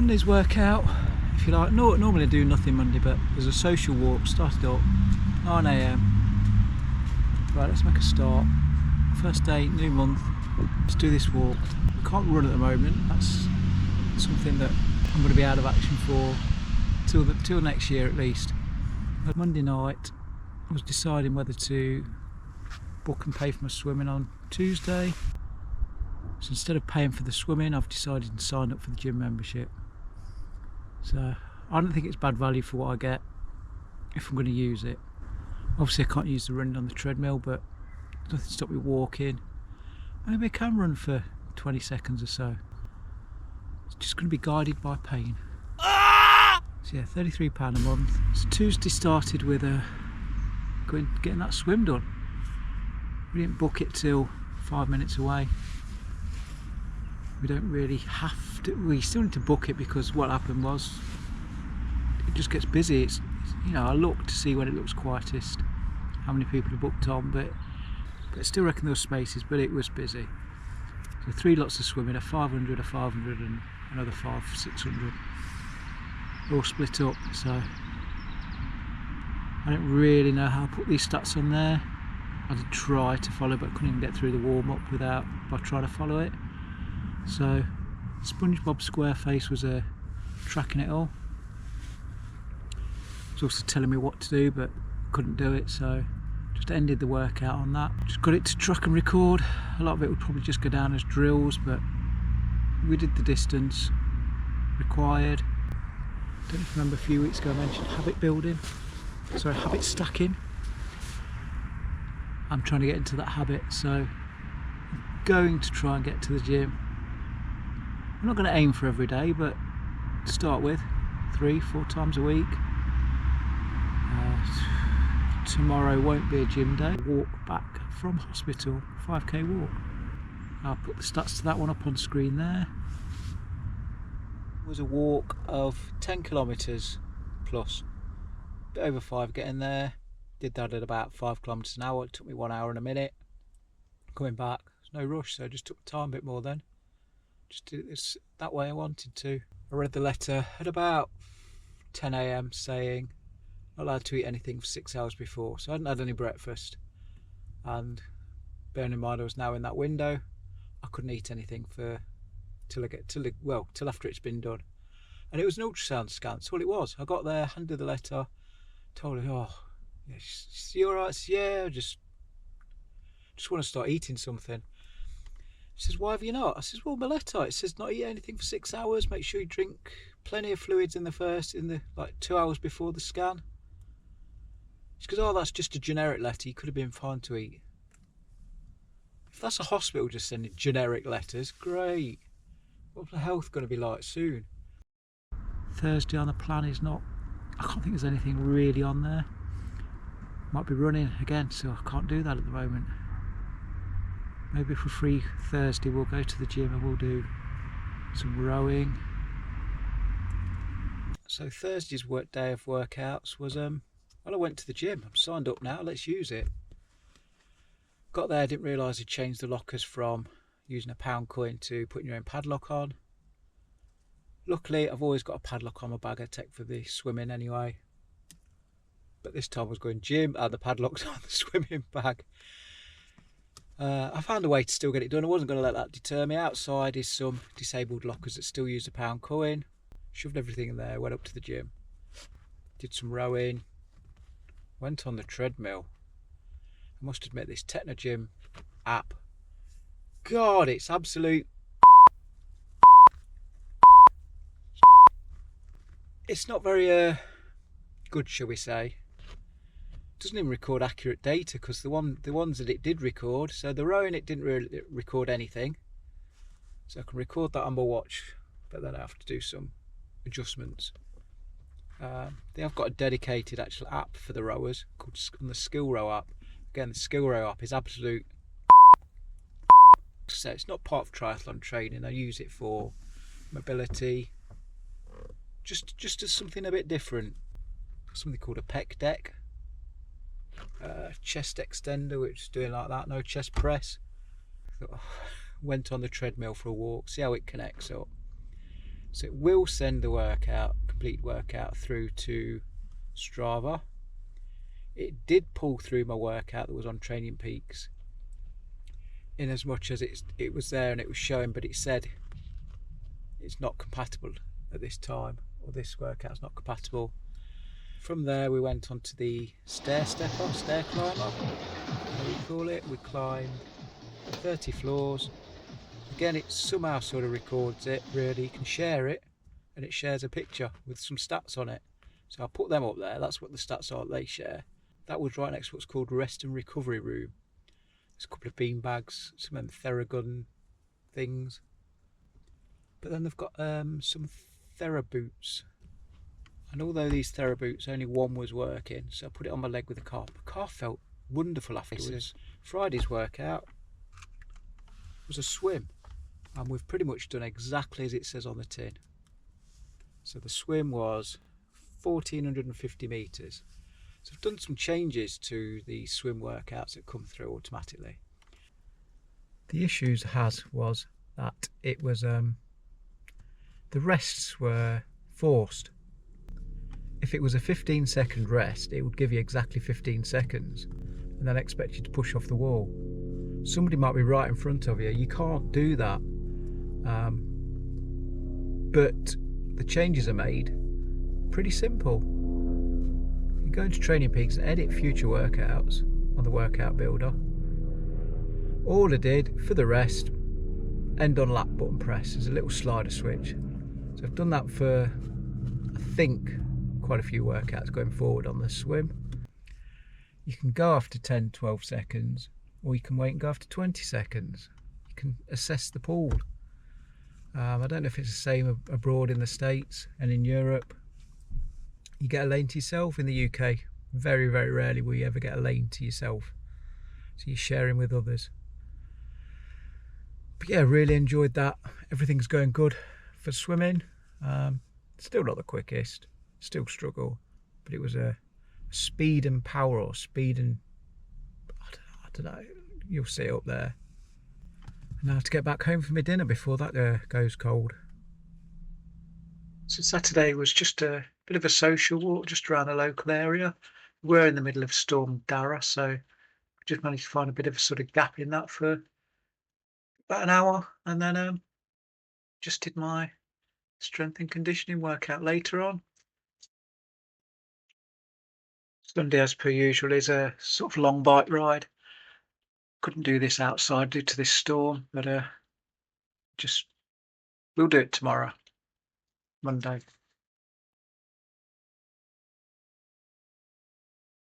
Monday's workout, if you like. Normally I do nothing Monday, but there's a social walk started up 9 AM. Right, let's make a start. First day, new month. Let's do this walk. I can't run at the moment. That's something that I'm going to be out of action for till next year at least. But Monday night, I was deciding whether to book and pay for my swimming on Tuesday. So instead of paying for the swimming, I've decided to sign up for the gym membership. So I don't think it's bad value for what I get if I'm going to use it. Obviously I can't use the running on the treadmill, but there's nothing to stop me walking. Maybe I can run for 20 seconds or so. It's just going to be guided by pain. So yeah, £33 a month. So Tuesday started with getting that swim done. We didn't book it till 5 minutes away. We don't really have to. We still need to book it because what happened was it just gets busy. It's you know, I look to see when it looks quietest, how many people are booked on, but I still reckon there were spaces, but it was busy. So 3 lots of swimming, a 500, a 500 and another 600. All split up, so I don't really know how to put these stats on there. I did try to follow, but couldn't even get through the warm-up by trying to follow it. So SpongeBob SquareFace was tracking it all. It was also telling me what to do, but couldn't do it, so just ended the workout on that. Just got it to track and record. A lot of it would probably just go down as drills, but we did the distance required. Don't know if you remember a few weeks ago I mentioned habit stacking. I'm trying to get into that habit, so I'm going to try and get to the gym. I'm not going to aim for every day, but to start with, 3-4 times a week. Tomorrow won't be a gym day. Walk back from hospital, 5k walk. I'll put the stats to that one up on screen there. It was a walk of 10 kilometres plus, a bit over 5 getting there. Did that at about 5 kilometres an hour. It took me 1 hour and a minute. Coming back, there's no rush, so I just took the time a bit more then. Just did this that way I wanted to. I read the letter at about 10 AM saying not allowed to eat anything for 6 hours before, so I hadn't had any breakfast, and bearing in mind I was now in that window, I couldn't eat anything till after it's been done. And it was an ultrasound scan, so all it was. I got there, handed the letter, told her, oh yeah, you alright? Yeah, I just want to start eating something. She says, why have you not? I says, well, my letter, it says not eat anything for 6 hours, make sure you drink plenty of fluids in the 2 hours before the scan. She goes, oh, that's just a generic letter, you could have been fine to eat. If that's a hospital just sending generic letters, great. What's the health going to be like soon? Thursday on the plan is not, I can't think there's anything really on there. Might be running again, so I can't do that at the moment. Maybe if we're free Thursday we'll go to the gym and we'll do some rowing. So Thursday's day of workouts was, well, I went to the gym. I'm signed up now, let's use it. Got there, didn't realise they'd changed the lockers from using a pound coin to putting your own padlock on. Luckily I've always got a padlock on my bag I take for the swimming anyway. But this time I was going gym and the padlock's on the swimming bag. I found a way to still get it done. I wasn't going to let that deter me. Outside is some disabled lockers that still use a pound coin. Shoved everything in there, went up to the gym. Did some rowing. Went on the treadmill. I must admit this Technogym app. God, it's absolute... It's not very good, shall we say. Doesn't even record accurate data because the ones that it did record, so the rowing it didn't really record anything, so I can record that on my watch, but then I have to do some adjustments. They have got a dedicated actual app for the rowers called the Skill Row app. Again, the Skill Row app is absolute, so it's not part of triathlon training. I use it for mobility, just as something a bit different. Something called a pec deck. Chest extender, which is doing like that, no chest press. Went on the treadmill for a walk, see how it connects up. So it will send the workout, complete workout, through to Strava. It did pull through my workout that was on Training Peaks, in as much as it was there and it was showing, but it said it's not compatible at this time, or this workout's not compatible. From there we went on to the stair climber, how we call it. We climbed 30 floors. Again, it somehow sort of records it, really. You can share it, and it shares a picture with some stats on it. So I'll put them up there. That's what the stats are they share. That was right next to what's called rest and recovery room. There's a couple of bean bags, some of them Theragun things. But then they've got some Theraboots. And although these Theraboots, only one was working, so I put it on my leg with the calf. The calf felt wonderful afterwards. Friday's workout was a swim, and we've pretty much done exactly as it says on the tin. So the swim was 1450 metres. So I've done some changes to the swim workouts that come through automatically. The issues was that it was the rests were forced. If it was a 15-second rest, it would give you exactly 15 seconds and then expect you to push off the wall. Somebody might be right in front of you. You can't do that. But the changes are made pretty simple. You go into Training Peaks and edit future workouts on the workout builder. All I did for the rest, end on lap button press. There's a little slider switch. So I've done that for, I think, quite a few workouts going forward on the swim. You can go after 10-12 seconds, or you can wait and go after 20 seconds. You can assess the pool. I don't know if it's the same abroad in the States and in Europe. You get a lane to yourself. In the UK, very, very rarely will you ever get a lane to yourself. So you're sharing with others. But yeah, really enjoyed that. Everything's going good for swimming. Still not the quickest, still struggle, but it was a speed and power, or speed and I don't know, you'll see it up there. And now to get back home for my dinner before that goes cold. So Saturday was just a bit of a social walk just around the local area. We're in the middle of Storm Daragh, so we just managed to find a bit of a sort of gap in that for about an hour, and then just did my strength and conditioning workout later on. Sunday, as per usual, is a sort of long bike ride. Couldn't do this outside due to this storm, but we'll do it tomorrow, Monday.